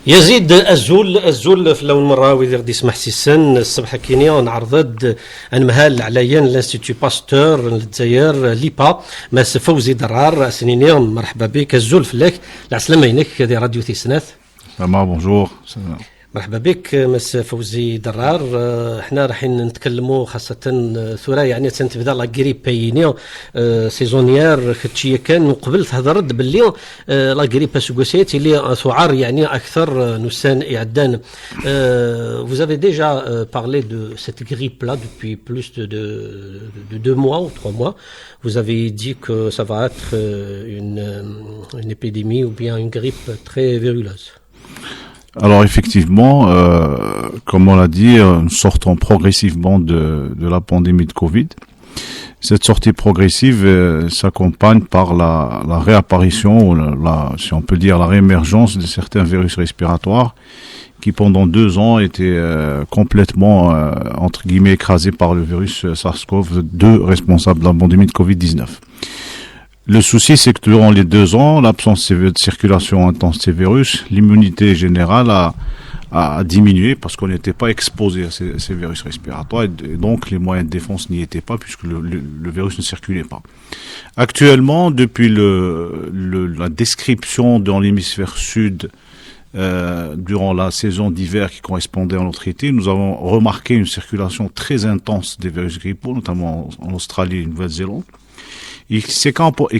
يزيد الزول في لون مرة ويدير دي سمح سيسن الصبح كينيا نعرض انمهال عليا لانستيتو باستور للجزائر ليبا ماس فوزي درار سنيني مرحبا بك الزول فلاك العسلامة ينك دي راديو تيسناث. بونجور. مرحبا بك مس فوزي درار. احنا رايحين نتكلموا خاصه ثورة يعني تنتبدا لا غريب بايني سيزونيير كتشي كان قبل تهضرد باللي لا غريب سوغوسيت اللي ثعار يعني اكثر نسان اعدان. Vous avez déjà parlé de cette grippe là depuis plus de 2 mois ou 3 mois. Vous avez dit que ça va être une épidémie ou bien une grippe très viruleuse. Alors effectivement, comme on l'a dit, nous sortons progressivement de la pandémie de Covid. Cette sortie progressive s'accompagne par la réapparition, ou si on peut dire la réémergence de certains virus respiratoires qui pendant 2 ans étaient complètement, entre guillemets, écrasés par le virus SARS-CoV-2 responsable de la pandémie de Covid-19. Le souci, c'est que durant les 2 ans, l'absence de circulation intense de ces virus, l'immunité générale a diminué parce qu'on n'était pas exposé à ces virus respiratoires et donc les moyens de défense n'y étaient pas puisque le virus ne circulait pas. Actuellement, depuis la description dans l'hémisphère sud durant la saison d'hiver qui correspondait à notre été, nous avons remarqué une circulation très intense des virus grippaux, notamment en Australie et en Nouvelle-Zélande. Et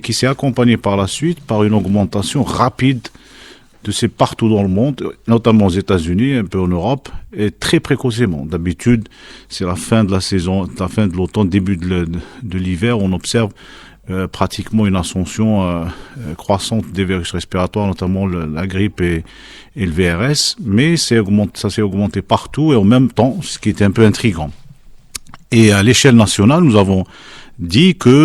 qui s'est accompagné par la suite par une augmentation rapide de ces partout dans le monde, notamment aux États-Unis, un peu en Europe, et très précocement. D'habitude, c'est la fin de la saison, la fin de l'automne, début de l'hiver, on observe pratiquement une ascension croissante des virus respiratoires, notamment la grippe et le VRS, mais ça s'est augmenté partout et en même temps, ce qui était un peu intriguant. Et à l'échelle nationale, nous avons dit que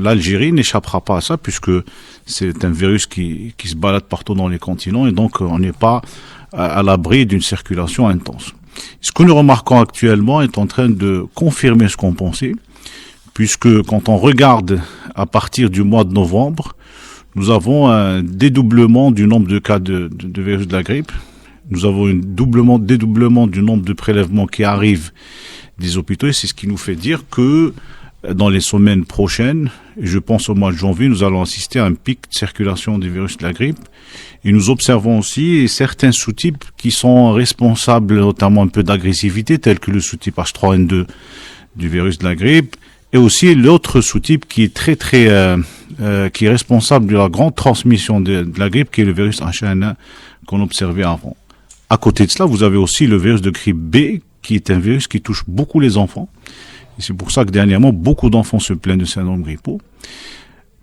l'Algérie n'échappera pas à ça puisque c'est un virus qui se balade partout dans les continents et donc on n'est pas à l'abri d'une circulation intense. Ce que nous remarquons actuellement est en train de confirmer ce qu'on pensait puisque quand on regarde à partir du mois de novembre, nous avons un dédoublement du nombre de cas de virus de la grippe. Nous avons un dédoublement du nombre de prélèvements qui arrivent des hôpitaux et c'est ce qui nous fait dire que dans les semaines prochaines, et je pense au mois de janvier, nous allons assister à un pic de circulation des virus de la grippe et nous observons aussi certains sous-types qui sont responsables notamment un peu d'agressivité tels que le sous-type H3N2 du virus de la grippe et aussi l'autre sous-type qui est qui est responsable de la grande transmission de la grippe qui est le virus H1N1 qu'on observait avant. À côté de cela, vous avez aussi le virus de grippe B qui est un virus qui touche beaucoup les enfants. Et c'est pour ça que dernièrement, beaucoup d'enfants se plaignent de syndrome grippaux.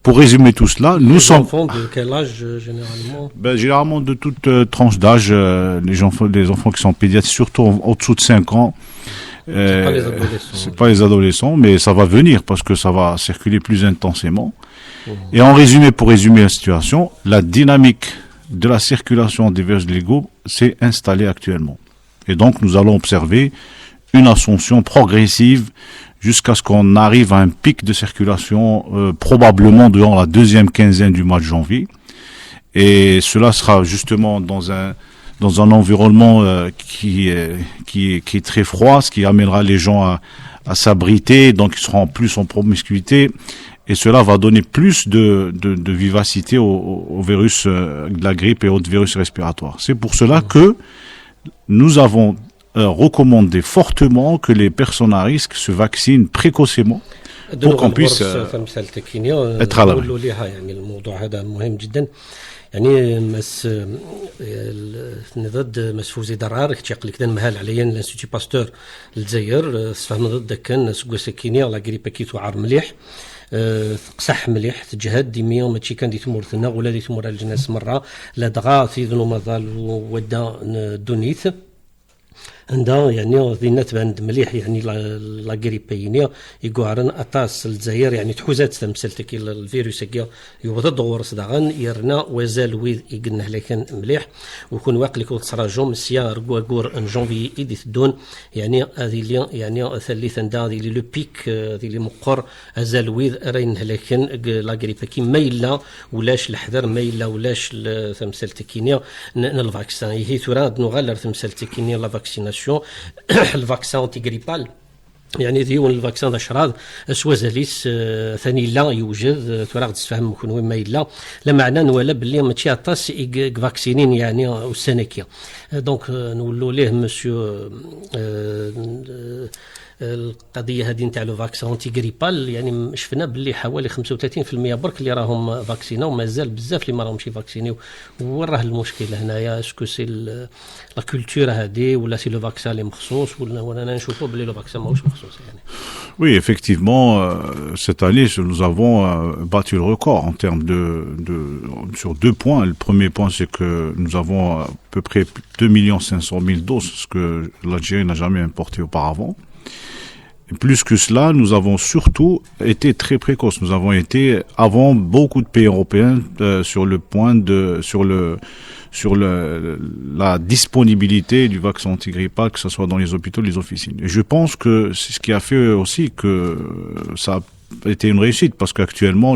Pour résumer tout cela, nous sommes... Les enfants de quel âge généralement? Généralement de toute tranche d'âge, les enfants qui sont pédiatres, surtout au-dessous de 5 ans. C'est pas les adolescents. C'est pas les adolescents, mais ça va venir parce que ça va circuler plus intensément. Et pour résumer la situation, la dynamique de la circulation des virus légaux s'est installée actuellement. Et donc, nous allons observer une ascension progressive jusqu'à ce qu'on arrive à un pic de circulation probablement durant la 2e quinzaine du mois de janvier. Et cela sera justement dans un environnement qui est très froid, ce qui amènera les gens à s'abriter, donc ils seront plus en promiscuité. Et cela va donner plus de vivacité au virus de la grippe et autres virus respiratoires. C'est pour cela que nous avons recommandé fortement que les personnes à risque se vaccinent précocement pour qu'on puisse être à l'abri. يعني نضد مسفوزي درار كتيق لك مهال عليا لانستيتو باستور للجزائر صفهم ضد كان سكو سكينيا لا غريبا كي توعر مليح تقصح مليح تجهد ديميا ماشي كان دي تمورثنا ولا دي تمور الجناس مره لا دغا تيذنو مازال ودا دونيث عندها يعني ذينا تبان مليح يعني لا غريبينيا يقعرن اطاس الجزائر يعني تحوزات تمثلتك الفيروس كيا يوض الدغورس داغن يرنا وزال ويد يقلنا لكن مليح ويكون واقع لك تصراجو مسيا ركوغور ان جونفي ايدي تدون يعني هذه اللي يعني ثالثا دا هذه لو بيك هذه اللي مقر ازال ويد رين لكن لا غريبه كي ما الا ولاش الحذر ما الا ولاش تمثلتكينيا الفاكسان هي ثورا نغالر تمثلتكينيا لا فاكسيناسيون الفاكسان انتي غريبال يعني ديون الفاكسان شراد سوازاليس ثاني لا يوجد تراغد تفهم كون ما الا لا معنى ولا باللي ماشي اطاس فاكسينين يعني والسنكيه دونك نقولوا ليه مسيو القضيه هذه نتاع لو فاكسان انتي غريبال يعني شفنا باللي حوالي 35% برك اللي راهم فاكسينا ومازال بزاف اللي ما راهمش فاكسينيو. وين راه المشكل هنايا؟ اسكو سي لا كولتور هذه ولا سي لو فاكسان اللي مخصوص ولا انا نشوفوا باللي لو فاكسان ماهوش مخصوص يعني. Oui, effectivement, cette année, nous avons battu le record en termes sur 2 points. Le premier point, c'est que nous avons à peu près 2 500 000 doses, ce que l'Algérie n'a jamais importé auparavant. Et plus que cela, nous avons surtout été très précoces. Nous avons été avant beaucoup de pays européens sur la disponibilité du vaccin antigrippal, que ce soit dans les hôpitaux, les officines. Et je pense que c'est ce qui a fait aussi que ça a été une réussite, parce qu'actuellement,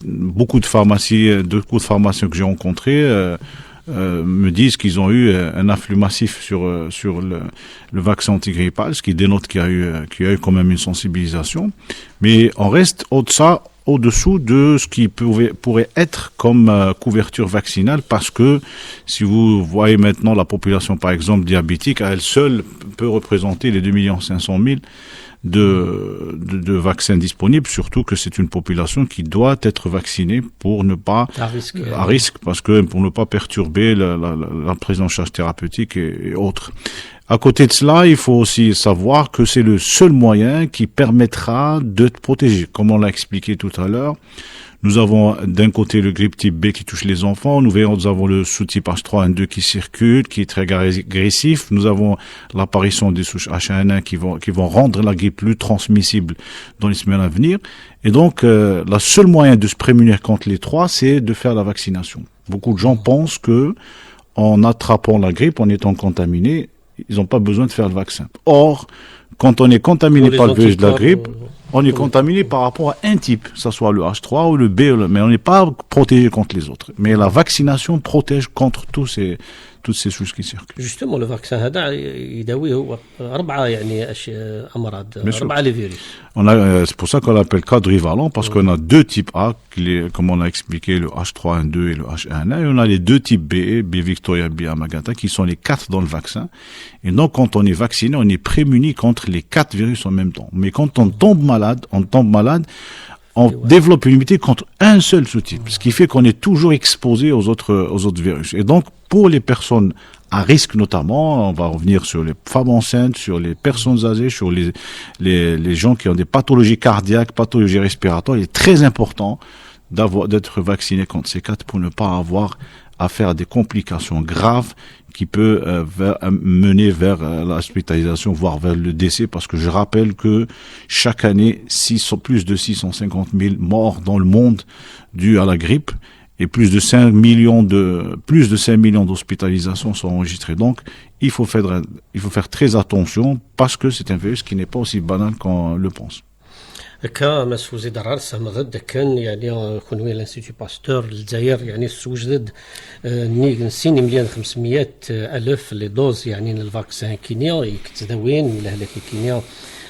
beaucoup de pharmaciens que j'ai rencontrés me disent qu'ils ont eu un afflux massif sur le vaccin antigrippal, ce qui dénote qu'il y a eu quand même une sensibilisation. Mais on reste au-dessous de ce qui pourrait être comme couverture vaccinale, parce que si vous voyez maintenant la population, par exemple, diabétique, à elle seule peut représenter les 2 500 000 de vaccins disponibles, surtout que c'est une population qui doit être vaccinée pour ne pas à risque, parce que pour ne pas perturber la prise en charge thérapeutique et autres. À côté de cela, il faut aussi savoir que c'est le seul moyen qui permettra de te protéger. Comme on l'a expliqué tout à l'heure, nous avons d'un côté le grippe type B qui touche les enfants, nous avons le sous-type H3N2 qui circule, qui est très agressif, nous avons l'apparition des souches H1N1 qui vont rendre la grippe plus transmissible dans les semaines à venir. Et donc, le seul moyen de se prémunir contre les trois, c'est de faire la vaccination. Beaucoup de gens pensent que en attrapant la grippe, en étant contaminé, ils n'ont pas besoin de faire le vaccin. Or, quand on est contaminé par le virus de la grippe, on est contaminé par rapport à un type, que ce soit le H3 ou le B, mais on n'est pas protégé contre les autres. Mais la vaccination protège contre toutes ces choses qui circulent. Justement, le vaccin هذا يداوي هو 4 يعني أمراض 4 les virus. C'est pour ça qu'on l'appelle quadrivalent, parce qu'on a 2 types A, comme on a expliqué, le H3N2 et le H1N1, et on a les 2 types B, B Victoria, B Yamagata, qui sont les 4 dans le vaccin. Et donc, quand on est vacciné, on est prémuni contre les 4 virus en même temps. Mais quand on tombe malade, on développe une immunité contre un seul sous-type, ce qui fait qu'on est toujours exposé aux autres virus. Et donc, pour les personnes à risque notamment, on va revenir sur les femmes enceintes, sur les personnes âgées, sur les gens qui ont des pathologies cardiaques, pathologies respiratoires. Il est très important d'être vacciné contre ces 4 pour ne pas avoir à faire des complications graves qui peut mener vers l'hospitalisation, voire vers le décès, parce que je rappelle que chaque année, plus de 650 000 morts dans le monde dus à la grippe, et plus de 5 millions d'hospitalisations sont enregistrées. Donc, il faut faire très attention, parce que c'est un virus qui n'est pas aussi banal qu'on le pense. هكا مسفوزي ضرار سامغد كان يعني كونوي لانستيتو باستور الجزائر يعني سوجد نسين 1,500,000 لي دوز يعني الفاكسان كينيا يتداوين من هلاك كينيا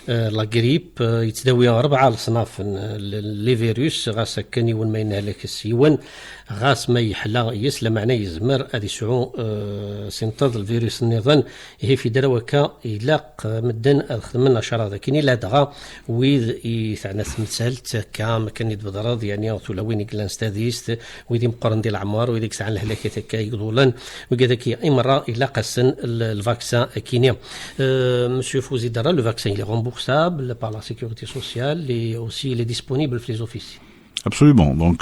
لا غريب يتداوي 4 اصناف لي فيروس غاس كان يون ما ينهلك السيوان غاس ما يحلا يسلم معناه يزمر ادي سعو سنتظ الفيروس النظام هي في دروكا يلاق مدن من شراره كاين لا دغا ويذ يثعنا مثالت كام كان يدبضرض يعني تولوين كلانستاديست ويدي مقرن ديال العمار ويديك ساعه الهلاكه هكا يقولون وكذاك اي مره الا قسن الفاكسان كينيا مسيو فوزي درا لو فاكسان il est remboursable par la sécurité sociale et aussi il est disponible pour les offices. Absolument. Donc,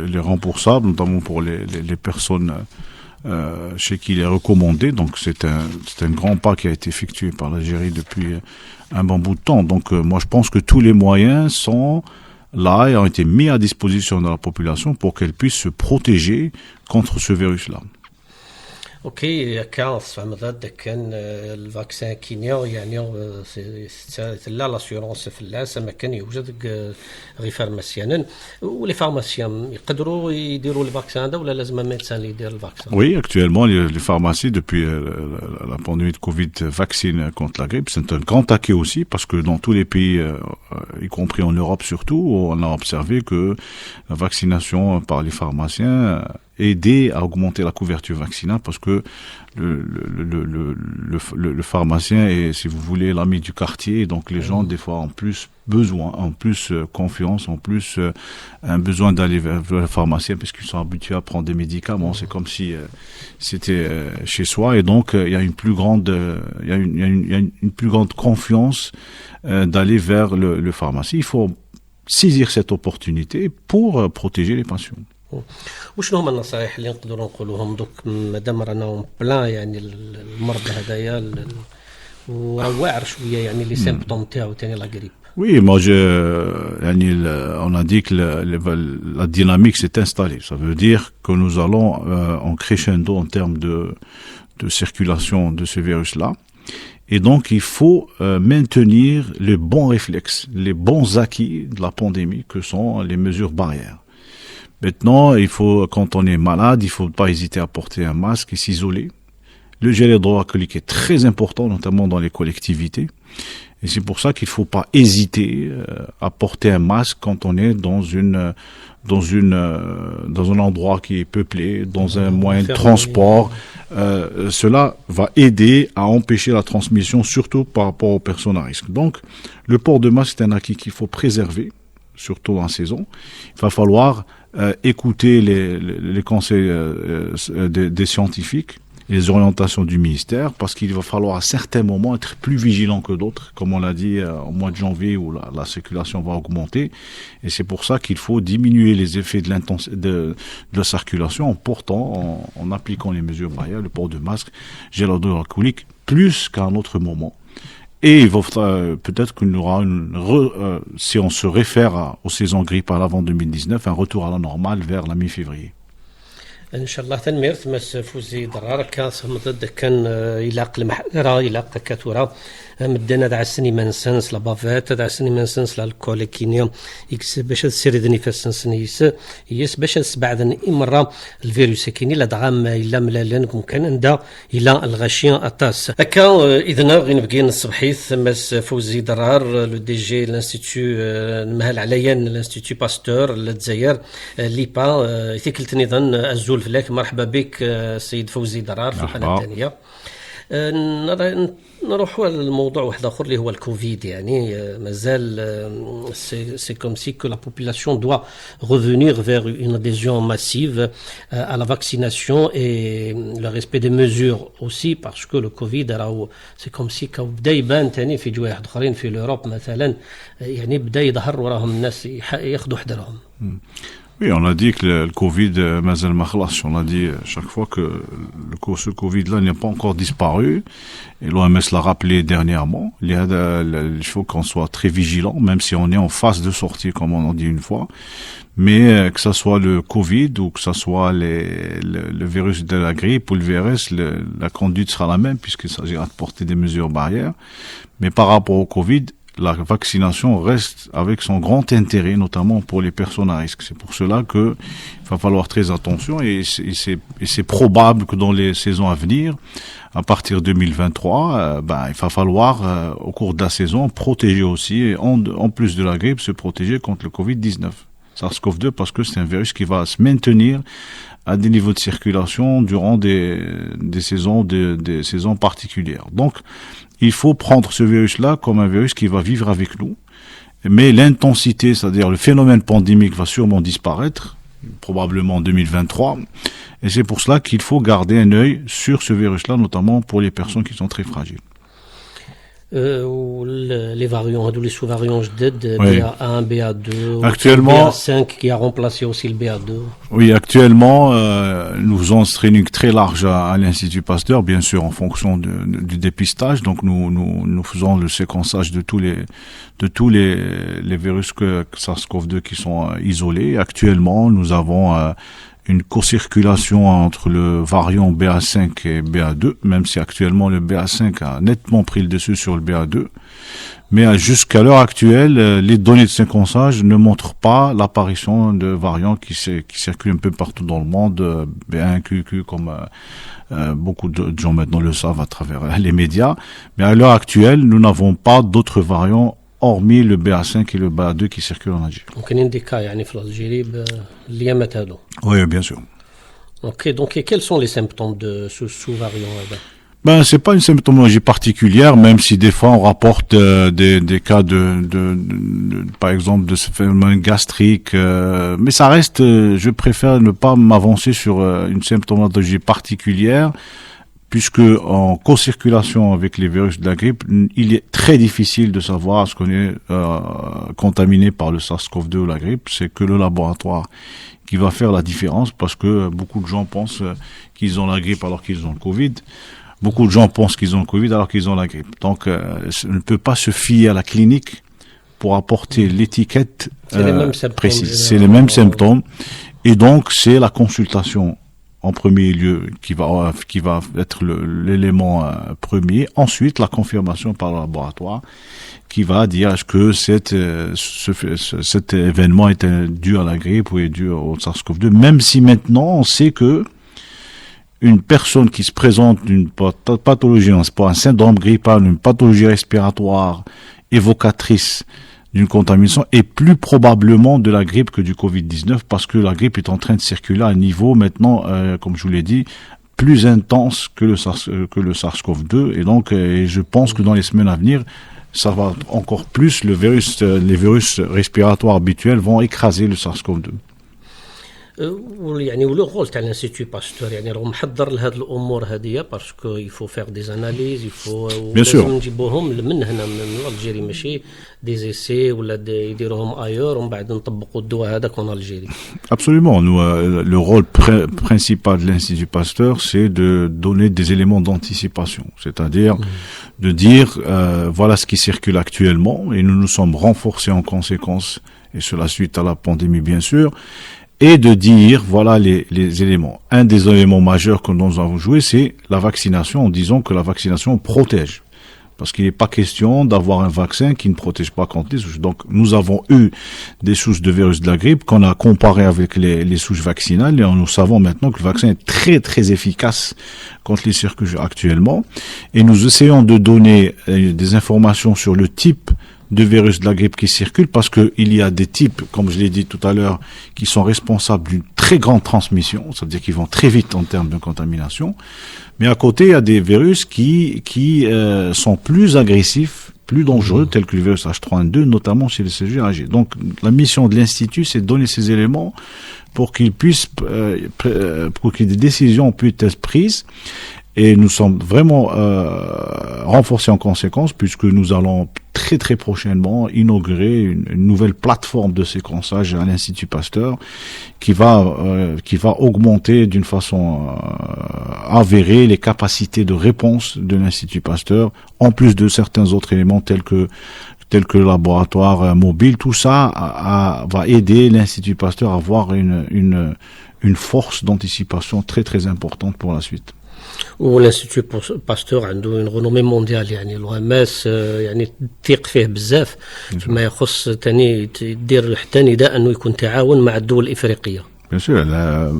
il est remboursable, notamment pour les personnes chez qui il est recommandé. Donc c'est un grand pas qui a été effectué par l'Algérie depuis un bon bout de temps. Donc moi je pense que tous les moyens sont là et ont été mis à disposition de la population pour qu'elle puisse se protéger contre ce virus-là. اوكي كان مضاد كان الفاكسان كينيا يعني لا لاسيورونس في اللاس ما كان يوجد غير فارماسيان ولي فارماسيان يقدروا يديروا الفاكسان هذا ولا لازم ميدسان اللي يدير الفاكسان. Oui, actuellement les pharmacies depuis la pandémie de Covid vaccinent contre la grippe. C'est un grand taquet aussi parce que dans tous les pays, y compris en Europe surtout, on a observé que la vaccination par les pharmaciens aider à augmenter la couverture vaccinale parce que le pharmacien est, si vous voulez, l'ami du quartier. Donc les gens, des fois, ont plus besoin, ont plus confiance, ont plus un besoin d'aller vers le pharmacien parce qu'ils sont habitués à prendre des médicaments. C'est comme si c'était chez soi. Et donc, il y a une plus grande, il y a une plus grande confiance d'aller vers le pharmacien. Il faut saisir cette opportunité pour protéger les patients. وشنو هما النصائح اللي نقدروا نقولوهم دوك مادام رانا بلان يعني المرض هذايا وواعر شويه يعني لي سيمبتوم تاعو ثاني لا غريب. Oui, moi on a dit que la dynamique s'est installée. Ça veut dire que nous allons en crescendo en termes de circulation de ce virus-là. Et donc, il faut maintenir les bons réflexes, les bons acquis de la pandémie, que sont les mesures barrières. Maintenant, quand on est malade, il faut pas hésiter à porter un masque et s'isoler. Le gel hydroalcoolique est très important, notamment dans les collectivités. Et c'est pour ça qu'il faut pas hésiter à porter un masque quand on est dans un endroit qui est peuplé, dans un moyen de transport. Cela va aider à empêcher la transmission, surtout par rapport aux personnes à risque. Donc, le port de masque est un acquis qu'il faut préserver, surtout en saison. Il va falloir écouter les conseils des scientifiques, les orientations du ministère, parce qu'il va falloir à certains moments être plus vigilant que d'autres, comme on l'a dit au mois de janvier où la circulation va augmenter. Et c'est pour ça qu'il faut diminuer les effets de la circulation en appliquant les mesures barrières, le port de masque, gel hydroalcoolique, plus qu'à un autre moment. Et il va peut-être qu'il y aura si on se réfère aux saisons grippales avant 2019, un retour à la normale vers la mi-février. ان شاء الله تنمير تمس فوزي ضرار كان مضد كان يلاق المحرة يلاق تكاتورة مدينا دع السني منسنس لبافات دع السني منسنس للكوليكينيا يكس باش تسير ذني فاسنسني يس باش تسبعدن مرة الفيروس كيني لا دغام الا ملالن ممكن عندها الى الغاشيان اطاس هكا اذا غي نبقي الصبحيث مس فوزي ضرار لو دي جي لانستيتو المهل عليا لانستيتو باستور للجزائر ليبا ثيكلتني ظن الزول فلاك. مرحبا بك سيد فوزي ضرار في القناه الثانيه. نروحوا للموضوع واحد اخر اللي هو الكوفيد. يعني مازال سي كوم سي كو لا بوبولاسيون دوا revenir vers une adhésion massive à la vaccination et le respect des mesures aussi parce que le Covid راهو سي كوم سي كو بدا يبان ثاني في جوايح اخرين في l'Europe مثلا يعني بدا يظهر وراهم الناس ياخذوا حذرهم. Oui, on a dit que le Covid, mazal ma khalas, on a dit chaque fois que ce Covid-là n'est pas encore disparu, et l'OMS l'a rappelé dernièrement, il faut qu'on soit très vigilant, même si on est en phase de sortie, comme on en dit une fois, mais que ça soit le Covid ou que ça soit le virus de la grippe ou le VRS, la conduite sera la même, puisqu'il s'agira de porter des mesures barrières, mais par rapport au Covid, la vaccination reste avec son grand intérêt, notamment pour les personnes à risque. C'est pour cela que il va falloir très attention et c'est probable que dans les saisons à venir, à partir de 2023, il va falloir au cours de la saison protéger aussi, et en plus de la grippe, se protéger contre le Covid-19. SARS-CoV-2 parce que c'est un virus qui va se maintenir à des niveaux de circulation durant des saisons particulières. Donc, il faut prendre ce virus-là comme un virus qui va vivre avec nous. Mais l'intensité, c'est-à-dire le phénomène pandémique va sûrement disparaître, probablement en 2023. Et c'est pour cela qu'il faut garder un œil sur ce virus-là, notamment pour les personnes qui sont très fragiles. Les variants, les sous-variants جدد, Oui. BA1, BA2, Actuellement- BA5 qui a remplacé aussi le BA2. Oui, actuellement, nous faisons un screening très large à l'Institut Pasteur, bien sûr, en fonction du dépistage. Donc, nous faisons le séquençage de tous les virus que SARS-CoV-2 qui sont isolés. Actuellement, nous avons une co-circulation entre le variant BA5 et BA2, même si actuellement le BA5 a nettement pris le dessus sur le BA2. Mais jusqu'à l'heure actuelle, les données de séquençage ne montrent pas l'apparition de variants qui circulent un peu partout dans le monde, B1, QQ, comme beaucoup de gens maintenant le savent à travers les médias. Mais à l'heure actuelle, nous n'avons pas d'autres variants hormis le BA5 et le BA2 qui circulent en Algérie. وكاينين دي كا يعني في الجيري الايامات هادو. Oui, bien sûr. Ok, donc et quels sont les symptômes de ce sous-variant هذا؟ Ben, c'est pas une symptomologie particulière, même si des fois on rapporte des cas par exemple, de ce phénomène gastrique, mais ça reste, je préfère ne pas m'avancer sur une symptomologie particulière, puisque en co-circulation avec les virus de la grippe, il est très difficile de savoir est-ce qu'on est contaminé par le SARS-CoV-2 ou la grippe. C'est que le laboratoire qui va faire la différence, parce que beaucoup de gens pensent qu'ils ont la grippe alors qu'ils ont le Covid. Beaucoup de gens pensent qu'ils ont le Covid alors qu'ils ont la grippe. Donc, on ne peut pas se fier à la clinique pour apporter l'étiquette précise. C'est les mêmes symptômes. Et donc, c'est la consultation en premier lieu qui va être l'élément premier. Ensuite, la confirmation par le laboratoire qui va dire est-ce que cet événement est dû à la grippe ou est dû au SARS-CoV-2. Même si maintenant, on sait que une personne qui se présente d'une pathologie, c'est pas un syndrome grippal, une pathologie respiratoire évocatrice d'une contamination est plus probablement de la grippe que du Covid-19 parce que la grippe est en train de circuler à un niveau maintenant, comme je vous l'ai dit, plus intense que le SARS-CoV-2 et donc je pense que dans les semaines à venir, ça va encore plus, les virus respiratoires habituels vont écraser le SARS-CoV-2. يعني ولو رول تاع الانستيتو باستور يعني راهو محضر لهاد الامور هذه باسكو يفو فيغ دي زاناليز يفو لازم نجيبوهم من هنا من الجيري ماشي دي زيسي ولا يديروهم ايور ومن بعد نطبقوا الدواء هذاك en Algérie. Absolument. Nous, le rôle principal de l'Institut Pasteur, c'est de donner des éléments d'anticipation, c'est-à-dire de dire voilà ce qui circule actuellement et nous nous sommes renforcés en conséquence et cela suite à la pandémie bien sûr. Et de dire, voilà les éléments. Un des éléments majeurs que nous avons joué, c'est la vaccination, en disant que la vaccination protège. Parce qu'il n'est pas question d'avoir un vaccin qui ne protège pas contre les souches. Donc, nous avons eu des souches de virus de la grippe qu'on a comparé avec les souches vaccinales et nous savons maintenant que le vaccin est très, très efficace contre les circuits actuellement. Et nous essayons de donner des informations sur le type de virus de la grippe qui circulent parce que il y a des types, comme je l'ai dit tout à l'heure, qui sont responsables d'une très grande transmission, c'est-à-dire qu'ils vont très vite en termes de contamination. Mais à côté, il y a des virus qui sont plus agressifs, plus dangereux, tels que le virus H3N2, notamment chez les cellules âgées. Donc, la mission de l'Institut, c'est de donner ces éléments pour qu'ils puissent, pour que des décisions puissent être prises. Et nous sommes vraiment renforcés en conséquence puisque nous allons très très prochainement inaugurer une nouvelle plateforme de séquençage à l'Institut Pasteur qui va augmenter d'une façon avérée les capacités de réponse de l'Institut Pasteur en plus de certains autres éléments tels que le laboratoire mobile. Tout ça va aider l'Institut Pasteur à avoir une force d'anticipation très très importante pour la suite. والانستيتو باستور عنده رونومي مونديال يعني الOMS يعني تثيق فيه بزاف فيما يخص ثاني يدير حتى نداء انه يكون تعاون مع الدول الافريقيه. Bien sûr,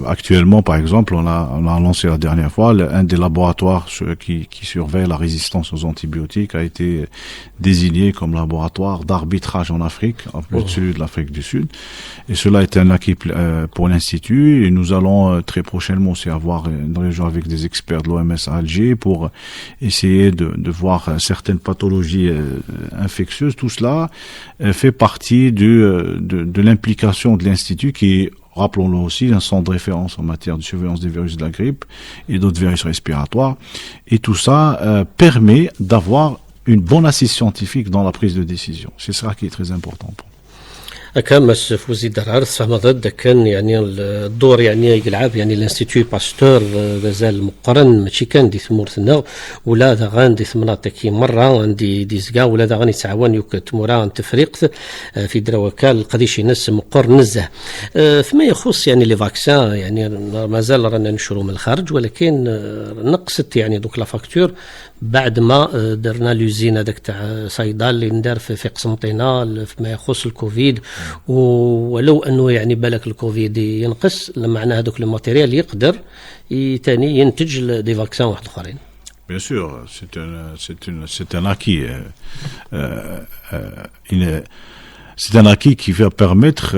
actuellement, par exemple, on a annoncé la dernière fois, un des laboratoires qui surveille la résistance aux antibiotiques a été désigné comme laboratoire d'arbitrage en Afrique, en plus de celui de l'Afrique du Sud. Et cela est un acquis pour l'Institut. Et nous allons très prochainement aussi avoir une réunion avec des experts de l'OMS à Alger pour essayer de voir certaines pathologies infectieuses. Tout cela fait partie de l'implication de l'Institut qui est, rappelons-le aussi, un centre de référence en matière de surveillance des virus de la grippe et d'autres virus respiratoires. Et tout ça permet d'avoir une bonne assise scientifique dans la prise de décision. C'est ça qui est très important pour nous. كان مس فوزي درار فما ضد كان يعني الدور يعني يلعب يعني الانستيتيو باستور مازال مقرن ماشي كان دي ثمورتنا ولا دا غاندي ثمناتكي مره عندي ديزكا ولا دا غاني تعاون يوك تمورا تفريق في دروكال القديش ناس مقر نزه فيما يخص يعني لي فاكسان يعني مازال رانا نشرو من الخارج ولكن نقصت يعني دوك لا فاكتور بعد ما درنا لوزين هذاك تاع صيدال اللي ندار في قسنطينه فيما يخص الكوفيد ولو انه يعني بالك الكوفيد ينقص معناه هذوك الماتيريال يقدر ثاني ينتج دي فاكسان واحد اخرين. Bien sûr, c'est un acquis. C'est un acquis qui va permettre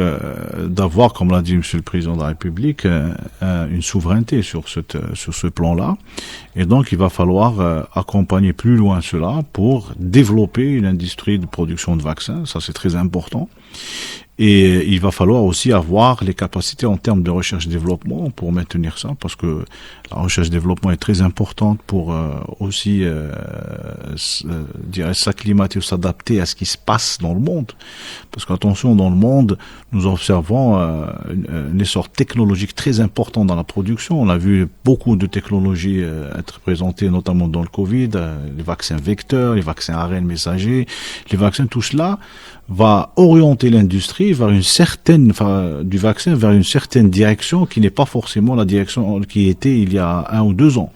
d'avoir, comme l'a dit Monsieur le Président de la République, une souveraineté sur ce plan-là. Et donc, il va falloir accompagner plus loin cela pour développer une industrie de production de vaccins. Ça, c'est très important. Et il va falloir aussi avoir les capacités en termes de recherche-développement pour maintenir ça, parce que la recherche-développement est très importante pour aussi s'acclimater ou s'adapter à ce qui se passe dans le monde. Parce qu'attention, dans le monde, nous observons un essor technologique très important dans la production. On a vu beaucoup de technologies être présentées, notamment dans le Covid, les vaccins vecteurs, les vaccins ARN messagers, les vaccins, tout cela va orienter l'industrie vers du vaccin vers une certaine direction qui n'est pas forcément la direction qui était il y a 1 ou 2 ans.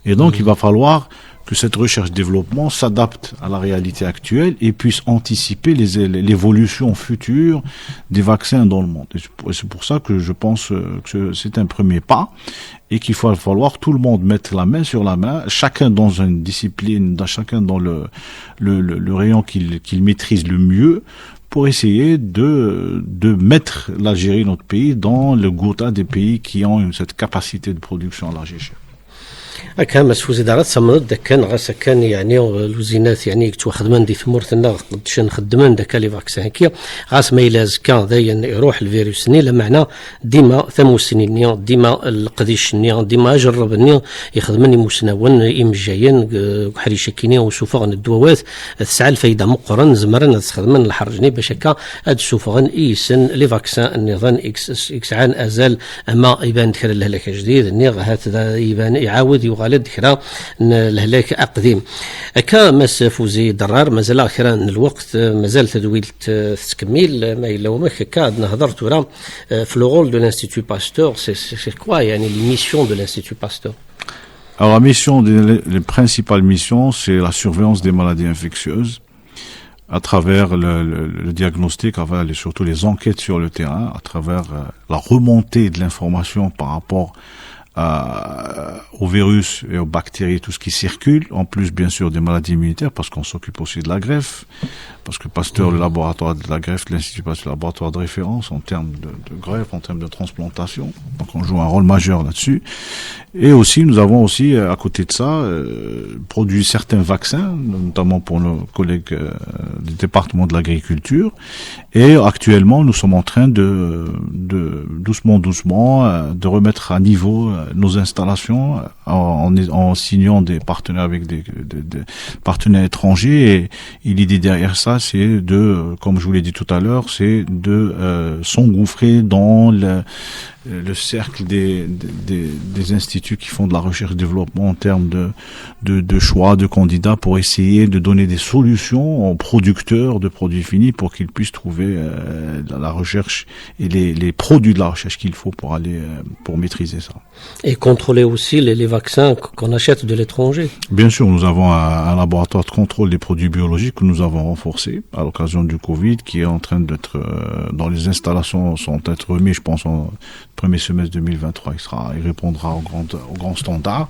Et donc, il va falloir que cette recherche-développement s'adapte à la réalité actuelle et puisse anticiper l'évolution future des vaccins dans le monde. Et c'est pour ça que je pense que c'est un premier pas et qu'il va falloir tout le monde mettre la main sur la main, chacun dans une discipline, chacun dans le rayon qu'il maîtrise le mieux, pour essayer de mettre l'Algérie, notre pays, dans le quota des pays qui ont cette capacité de production à large échelle. كان مسفوز دارات صمد كان غاس كان يعني الوزينات يعني خدمان دي ثمورتنا قدش نخدمان داك لي فاكسان كي غاس ما يلاز كان دايا يروح الفيروس ني لمعنى ديما ثمو سنين ديما القديش ني ديما جربني يخدمني مسنون امجايين حريشكيني وسوفغن الدواوات تسعى الفايده مقرن زمرنا تخدمن الحرجني باش هكا هاد سوفغن ايسن لي فاكسان النظام اكس عان ازال اما يبان دخل الهلاك جديد ني هذا يبان يعاود يغالد خرا الهلاك اقديم هكا مس فوزي درار مازال خيرا الوقت مازال تدويل تكميل ما الا وما هكا نهضر تورا في لو رول دو لانستيتو باستور سي كوا يعني لي ميسيون دو لانستيتو باستور. Alors les principales missions, c'est la surveillance des maladies infectieuses à travers le diagnostic, et surtout les enquêtes sur le terrain, à travers la remontée de l'information par rapport aux virus et aux bactéries, tout ce qui circule, en plus bien sûr des maladies immunitaires, parce qu'on s'occupe aussi de la greffe, parce que Pasteur, le laboratoire de la greffe, l'Institut Pasteur, le laboratoire de référence en termes de greffe, en termes de transplantation, donc on joue un rôle majeur là-dessus. Et aussi, nous avons aussi, à côté de ça, produit certains vaccins, notamment pour nos collègues du département de l'agriculture. Et actuellement, nous sommes en train de doucement, de remettre à niveau nos installations en signant des partenaires avec des partenaires étrangers. Et l'idée derrière ça, c'est comme je vous l'ai dit tout à l'heure, c'est de s'engouffrer dans le cercle des instituts qui font de la recherche-développement en termes de choix de candidats pour essayer de donner des solutions aux producteurs de produits finis pour qu'ils puissent trouver la recherche et les produits de la recherche qu'il faut pour maîtriser ça. Et contrôler aussi les vaccins qu'on achète de l'étranger. Bien sûr, nous avons un laboratoire de contrôle des produits biologiques que nous avons renforcé à l'occasion du Covid, qui est en train d'être dans les installations sont être remis, je pense, en premier semestre 2023, il répondra aux grands standards.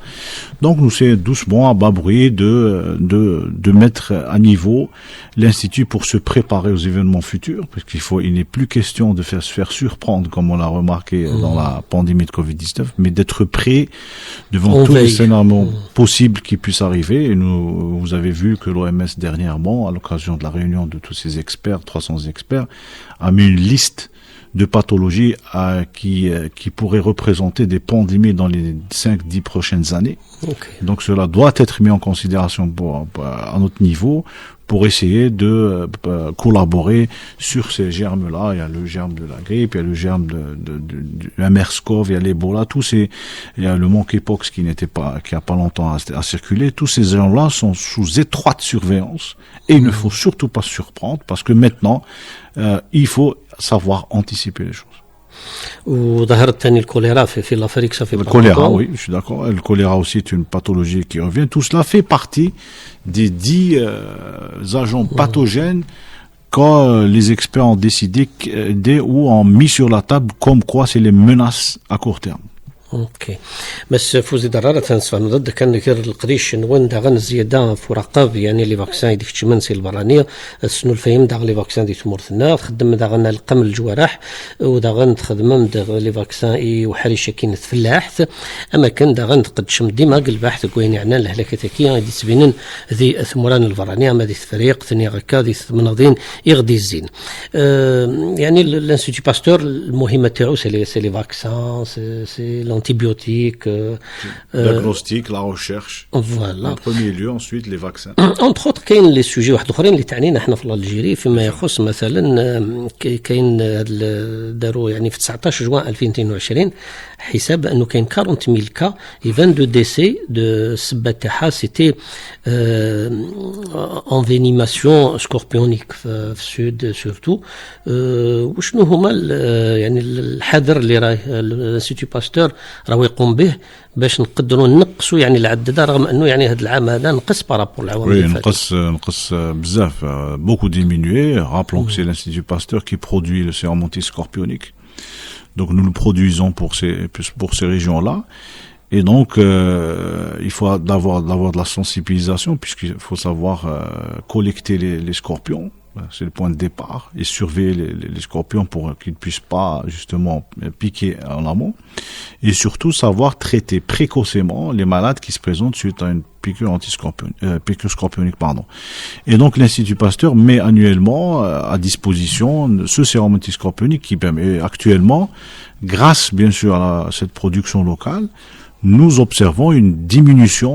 Donc nous c'est doucement à bas bruit de mettre à niveau l'institut pour se préparer aux événements futurs, parce il n'est plus question de se faire surprendre comme on l'a remarqué dans la pandémie de Covid-19, mais d'être prêt devant tous les scénarios possibles qui puissent arriver. Et vous avez vu que l'OMS dernièrement, à l'occasion de la réunion de tous ces experts, 300 experts, a mis une liste de pathologies qui pourraient représenter des pandémies dans les 5-10 prochaines années. Okay. Donc cela doit être mis en considération à notre niveau pour essayer de collaborer sur ces germes-là. Il y a le germe de la grippe, il y a le germe du MERS-CoV, il y a l'Ebola, il y a le monkeypox qui a pas longtemps à circuler. Tous ces gens-là sont sous étroite surveillance et il ne faut surtout pas se surprendre parce que maintenant, il faut savoir anticiper les choses. وظهرت ثاني الكوليرا في الافريق صافي. Le choléra, oui, je suis d'accord. Le choléra aussi est une pathologie qui revient. Tout cela fait partie des 10 agents pathogènes quand les experts ont décidé ou ont mis sur la table comme quoi c'est les menaces à court terme. اوكي بس فوزي ضرارة تنصفن ضد كان غير القريش نوان دا غن زياده فراقب يعني لي فاكسان ديك تشمنسي البرانيه السنو الفهم دا لي فاكسان دي تمورثنا خدم دا غن القم الجوارح ودا غن تخدم دا لي فاكسان اي وحريشه كاين فلاحث اما كان دا غن قد شم ديما قل بحث كوين عنا الهلاكتكيه دي تبينن ذي ثمران البرانيه ما دي فريق ثاني غكا دي مناضين يغدي الزين يعني الانستيتو باستور المهمه تاعو سي لي فاكسان سي antibiotiques, diagnostic, la recherche. Voilà. En premier lieu, ensuite les vaccins. Entre autres كاين لي سوجي واحد اخرين اللي تعنينا احنا في الجيري فيما يخص مثلا كاين داروا يعني في 19 جوان 2022 حساب انه كاين 40000 كا et 22 décès de السبه تاعها سيتي envenimation scorpionique في السود سورتو وشنو هما يعني الحذر اللي راه الانستيتو باستور راهو يقوم به باش نقدروا نقصوا يعني العدد رغم انه يعني هذا العام هذا نقص بارابور العوام اللي فاتت. نقص بزاف beaucoup diminué. Rappelons que c'est l'Institut Pasteur qui produit le sérum antiscorpionique. Donc nous le produisons pour ces régions-là. Et donc il faut d'avoir de la sensibilisation puisqu'il faut savoir collecter les scorpions. C'est le point de départ et surveiller les scorpions pour qu'ils ne puissent pas justement piquer en amont et surtout savoir traiter précocement les malades qui se présentent suite à une piqûre scorpionique. Et donc l'Institut Pasteur met annuellement à disposition ce sérum antiscorpionique qui permet actuellement, grâce bien sûr à cette production locale, nous observons une diminution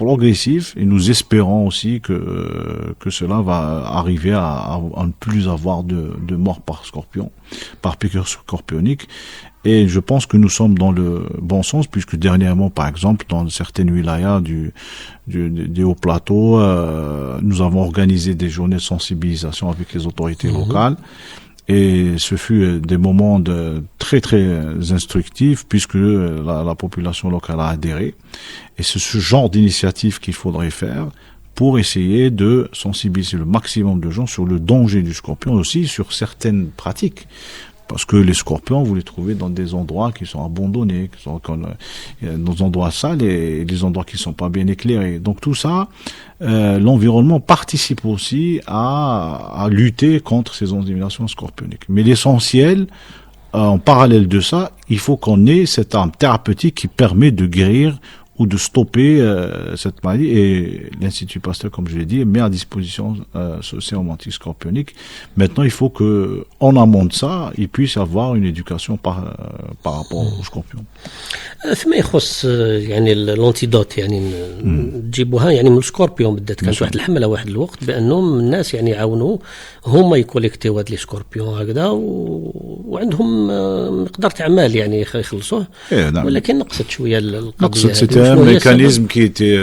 progressive et nous espérons aussi que cela va arriver à ne plus avoir de morts par scorpion, par piqûre scorpionique. Et je pense que nous sommes dans le bon sens puisque dernièrement, par exemple, dans certaines wilayas des hauts plateaux, nous avons organisé des journées de sensibilisation avec les autorités locales. Et ce fut des moments très très instructifs puisque la population locale a adhéré. Et c'est ce genre d'initiative qu'il faudrait faire pour essayer de sensibiliser le maximum de gens sur le danger du scorpion, aussi sur certaines pratiques. Parce que les scorpions, vous les trouvez dans des endroits qui sont abandonnés, qui sont dans des endroits sales et des endroits qui ne sont pas bien éclairés. Donc tout ça, l'environnement participe aussi à lutter contre ces envenimations scorpioniques. Mais l'essentiel, en parallèle de ça, il faut qu'on ait cette arme thérapeutique qui permet de guérir ou de stopper cette maladie. Et l'Institut Pasteur, comme je l'ai dit, met à disposition ce sérum antiscorpionique. Maintenant, il faut que, en amont de ça, il puisse y avoir une éducation par rapport aux scorpions. فيما يخص يعني الانتيدوت يعني تجيبوها يعني من السكوربيون بالذات كانت واحد الحمله واحد الوقت بانهم الناس يعني يعاونوا هما يكوليكتيو هاد لي سكوربيون هكذا وعندهم مقدار تاع مال يعني يخلصوه ولكن نقصت شويه القضيه. C'était un mécanisme qui était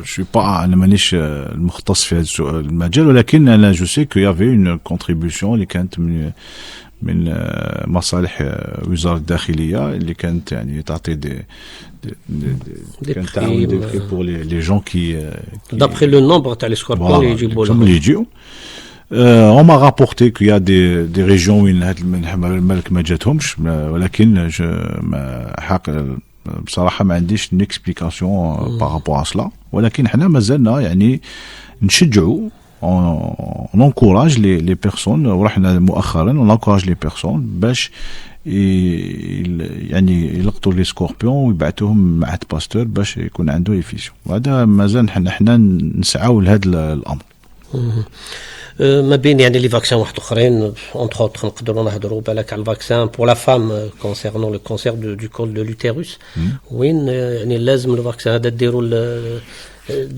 je suis pas انا مانيش المختص في هذا المجال ولكن انا je sais qu'il y avait une contribution اللي كانت من مصالح وزارة الداخلية اللي كانت يعني تعطي كانت تعاون دي بري pour les gens qui d'après le nombre تاع لي سكوربيون اللي يجيبوا لهم اللي يجيو. On m'a rapporté qu'il y a des régions وين هاد الملك ما جاتهمش ولكن حق بصراحة ما عنديش une explication par rapport à cela ولكن حنا مازلنا يعني نشجعوا on encourage les personnes ورحنا مؤخرا on encourage les personnes باش يعني يلقطوا لي سكوربيون ويبعثوهم معهد باستور باش يكون عنده ايفيسيون وهذا مازال حنا نسعاو لهذا الامر. ما بين يعني لي فاكسان واحد اخرين اونتر اوتر نقدروا نهضروا بالك على الفاكسان بور لا فام كونسيرنون لو كونسير دو كول دو لوتيروس وين يعني لازم الفاكسان هذا ديروا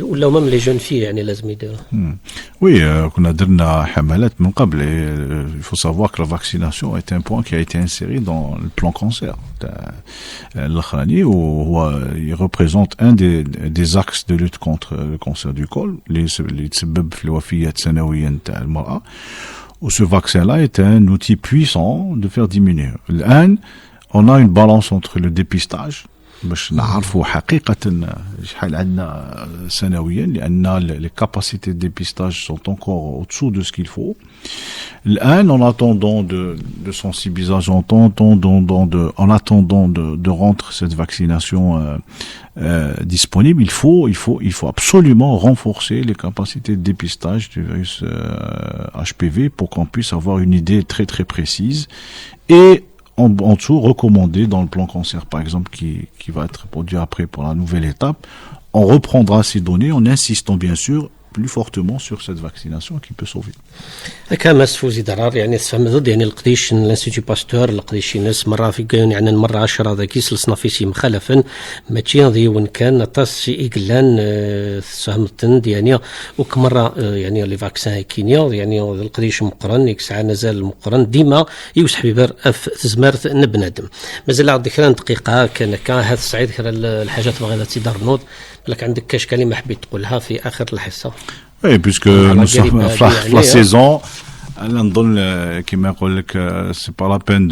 ولا ميم لي جون في يعني لازم يديروا. Oui, كنا درنا حملات من قبل. Il faut savoir que la vaccination est un point qui a été inséré dans le plan cancer الأخراني, وهو il représente un des axes de lutte contre le cancer du col اللي يتسبب في الوفيات سنويا نتاع المرأة. و ce vaccin-là est un outil puissant de faire diminuer. الآن on a une balance entre le dépistage باش نعرفوا حقيقة شحال عندنا سنويا, لأن les capacités de dépistage sont encore au-dessous de ce qu'il faut. الآن en attendant de sensibilisation, en attendant de rendre cette vaccination disponible, il faut absolument renforcer les capacités de dépistage du virus HPV pour qu'on puisse avoir une idée très très précise et en dessous recommandé dans le plan cancer par exemple qui va être produit après pour la nouvelle étape. On reprendra ces données en insistant bien sûr plus fortement sur cette vaccination qui peut sauver. هكا ماس فوزي درار يعني تفهم ضد يعني القديش لانستيتو باستور القديش ناس مرة في يعني مرة 10 ذاك يسلسنا في سي مخالفا ماشي نضي وين كان طاس إقلان سهمتن يعني وكمرة يعني لي فاكسان كينيا يعني القديش مقرن يكسع نزال مقرن ديما يوسح بيبر تزمرت نبنادم مازال عندك ذكرى دقيقة كان هذا سعيد الحاجات بغينا تدرنوض لك عندك كاش كلمة حبيت تقولها في آخر الحصة. Oui, puisque nous sommes la saison, c'est pas la peine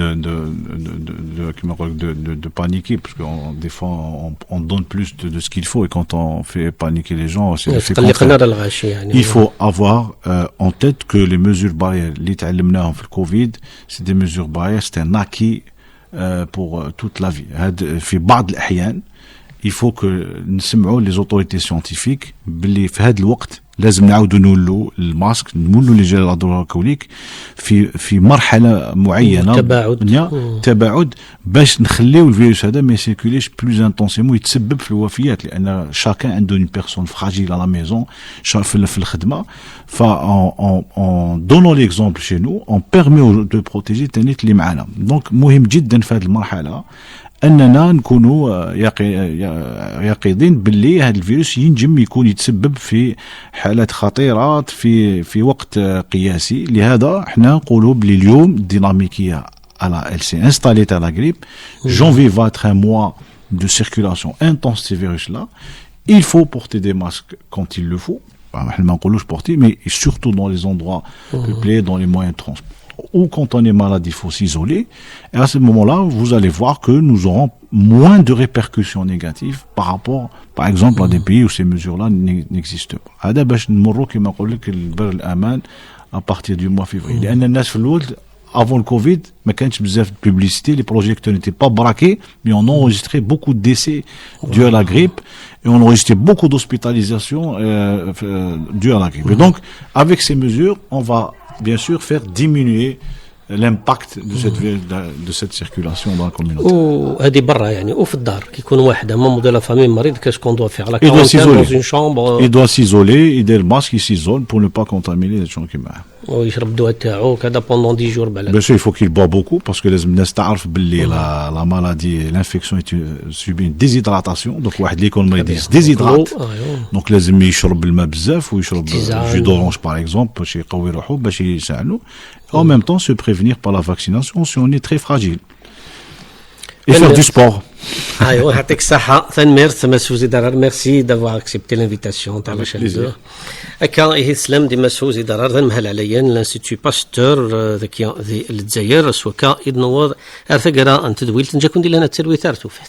de paniquer, parce que des fois on donne plus de ce qu'il faut, et quand on fait paniquer les gens, c'est l'effet contraire. Il faut avoir en tête que les mesures barrières, في الكوفيد, c'est des mesures barrières, c'est un acquis pour toute la vie. في بعض الأحيان il faut que نسمعوا les autorités scientifiques باللي في هذا الوقت لازم نعاودوا نولوا الماسك, نولوا لجل العضلة الكوليك في مرحلة معينة تباعد باش نخليو الفيروس هذا ما يسيركوليش بلوز انتونسيمون يتسبب في الوفيات, لأن شاكان عنده une personne fragile à la maison في الخدمة. en donnant l'exemple chez nous on permet de protéger تانيت اللي معنا. donc مهم جدا في هذه المرحلة أننا نكونوا يقظين باللي هذا الفيروس ينجم يكون يتسبب في حالات خطيرة في وقت قياسي. لهذا احنا نقولوا بلي اليوم الديناميكية elle s'est installée à la grippe. Janvier va être un mois de circulation intense de ces virus-là. Il faut porter des masques quand il le faut. احنا ما نقولوش porter, mais surtout dans les endroits peuplés, dans les moyens de transport. Ou quand on est malade, il faut s'isoler. Et à ce moment-là, vous allez voir que nous aurons moins de répercussions négatives par rapport, par exemple, à des pays où ces mesures-là n'existent pas. هذا باش نمروا كما نقول لك البر الأمان à partir du mois février. لأن الناس في الأول avant le Covid, ما كانش بزاف de publicité, les projecteurs n'étaient pas braqués, mais on a enregistré beaucoup de décès dus à la grippe et on a enregistré beaucoup d'hospitalisations dues à la grippe. Et donc, avec ces mesures, on va bien sûr faire diminuer l'impact de cette circulation dans la communauté. وهذه برا يعني وفي الدار كيكون واحد مامو دو لا فامي مريض qu'est-ce qu'on doit faire? La quarantaine dans une chambre. Il doit s'isoler, il doit le masque, il s'isole pour ne pas contaminer les gens qui معاه. ويشرب الدواء تاعو كذا pendant 10 jours بالك. Bien sûr, il faut qu'il boit beaucoup parce que لازم الناس تعرف باللي la maladie, l'infection subit une déshydratation. Donc واحد اللي يكون مريض déshydrate. Donc لازم يشرب الماء بزاف ويشرب jus d'orange par exemple باش يقوي روحه باش يساعدو. En même temps, se prévenir par la vaccination si on est très fragile. Et faire du sport. ايوه يعطيك الصحة. ثانميرث مسوزي درار ميرسي دافوار اكسبتي لانفيتاسيون تاع باش هكا يسلم ديما مسوزي درار ذنمهل عليا لانستيتو باستور ذاك الجزائر سوكا يدنوض ارثقرا انت دويلت نجا كون دي لنا الترويثار توفات.